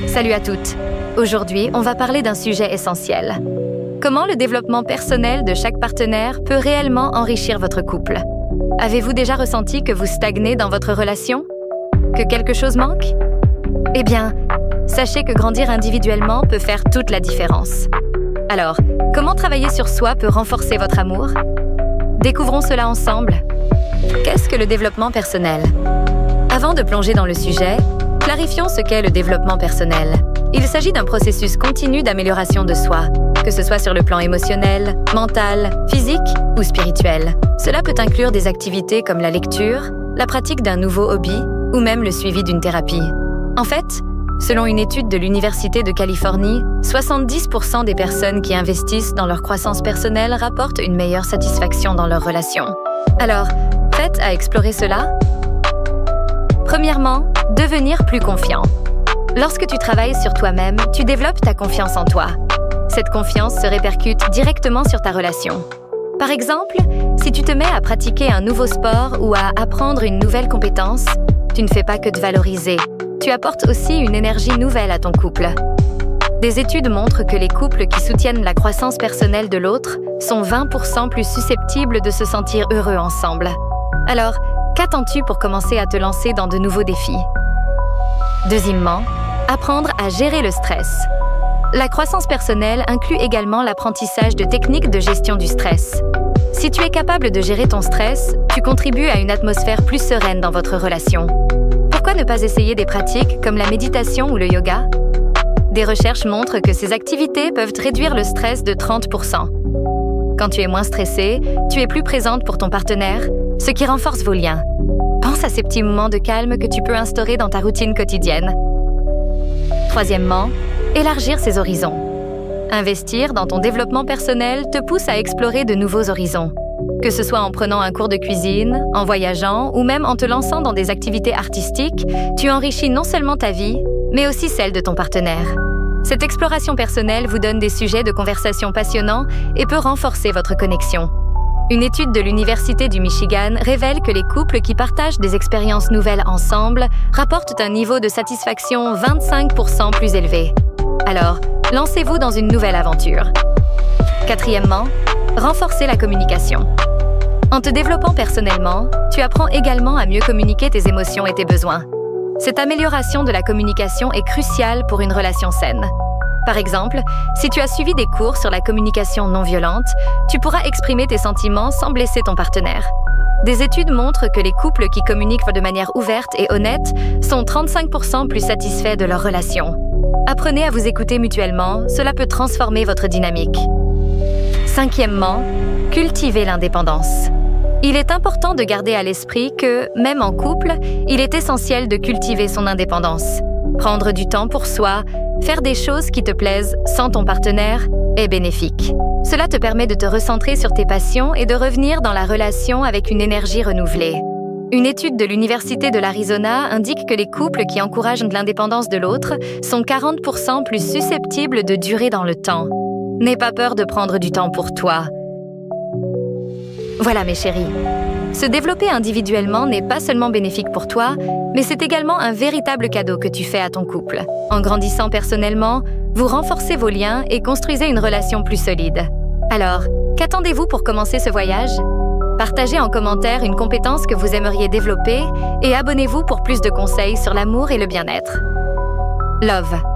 Salut à toutes! Aujourd'hui, on va parler d'un sujet essentiel. Comment le développement personnel de chaque partenaire peut réellement enrichir votre couple? Avez-vous déjà ressenti que vous stagnez dans votre relation? Que quelque chose manque? Eh bien, sachez que grandir individuellement peut faire toute la différence. Alors, comment travailler sur soi peut renforcer votre amour? Découvrons cela ensemble. Qu'est-ce que le développement personnel? Avant de plonger dans le sujet, clarifions ce qu'est le développement personnel. Il s'agit d'un processus continu d'amélioration de soi, que ce soit sur le plan émotionnel, mental, physique ou spirituel. Cela peut inclure des activités comme la lecture, la pratique d'un nouveau hobby ou même le suivi d'une thérapie. En fait, selon une étude de l'Université de Californie, 70% des personnes qui investissent dans leur croissance personnelle rapportent une meilleure satisfaction dans leurs relations. Alors, prête à explorer cela? Premièrement, devenir plus confiant. Lorsque tu travailles sur toi-même, tu développes ta confiance en toi. Cette confiance se répercute directement sur ta relation. Par exemple, si tu te mets à pratiquer un nouveau sport ou à apprendre une nouvelle compétence, tu ne fais pas que de valoriser. Tu apportes aussi une énergie nouvelle à ton couple. Des études montrent que les couples qui soutiennent la croissance personnelle de l'autre sont 20% plus susceptibles de se sentir heureux ensemble. Alors, qu'attends-tu pour commencer à te lancer dans de nouveaux défis? Deuxièmement, apprendre à gérer le stress. La croissance personnelle inclut également l'apprentissage de techniques de gestion du stress. Si tu es capable de gérer ton stress, tu contribues à une atmosphère plus sereine dans votre relation. Pourquoi ne pas essayer des pratiques comme la méditation ou le yoga? Des recherches montrent que ces activités peuvent réduire le stress de 30%. Quand tu es moins stressé, tu es plus présente pour ton partenaire, ce qui renforce vos liens. Pense à ces petits moments de calme que tu peux instaurer dans ta routine quotidienne. Troisièmement, élargir ses horizons. Investir dans ton développement personnel te pousse à explorer de nouveaux horizons. Que ce soit en prenant un cours de cuisine, en voyageant ou même en te lançant dans des activités artistiques, tu enrichis non seulement ta vie, mais aussi celle de ton partenaire. Cette exploration personnelle vous donne des sujets de conversation passionnants et peut renforcer votre connexion. Une étude de l'Université du Michigan révèle que les couples qui partagent des expériences nouvelles ensemble rapportent un niveau de satisfaction 25% plus élevé. Alors, lancez-vous dans une nouvelle aventure. Quatrièmement, renforcer la communication. En te développant personnellement, tu apprends également à mieux communiquer tes émotions et tes besoins. Cette amélioration de la communication est cruciale pour une relation saine. Par exemple, si tu as suivi des cours sur la communication non violente, tu pourras exprimer tes sentiments sans blesser ton partenaire. Des études montrent que les couples qui communiquent de manière ouverte et honnête sont 35% plus satisfaits de leur relation. Apprenez à vous écouter mutuellement, cela peut transformer votre dynamique. Cinquièmement, cultiver l'indépendance. Il est important de garder à l'esprit que, même en couple, il est essentiel de cultiver son indépendance. Prendre du temps pour soi, faire des choses qui te plaisent sans ton partenaire est bénéfique. Cela te permet de te recentrer sur tes passions et de revenir dans la relation avec une énergie renouvelée. Une étude de l'Université de l'Arizona indique que les couples qui encouragent l'indépendance de l'autre sont 40% plus susceptibles de durer dans le temps. N'aie pas peur de prendre du temps pour toi. Voilà mes chéris. Se développer individuellement n'est pas seulement bénéfique pour toi, mais c'est également un véritable cadeau que tu fais à ton couple. En grandissant personnellement, vous renforcez vos liens et construisez une relation plus solide. Alors, qu'attendez-vous pour commencer ce voyage? Partagez en commentaire une compétence que vous aimeriez développer et abonnez-vous pour plus de conseils sur l'amour et le bien-être. Love.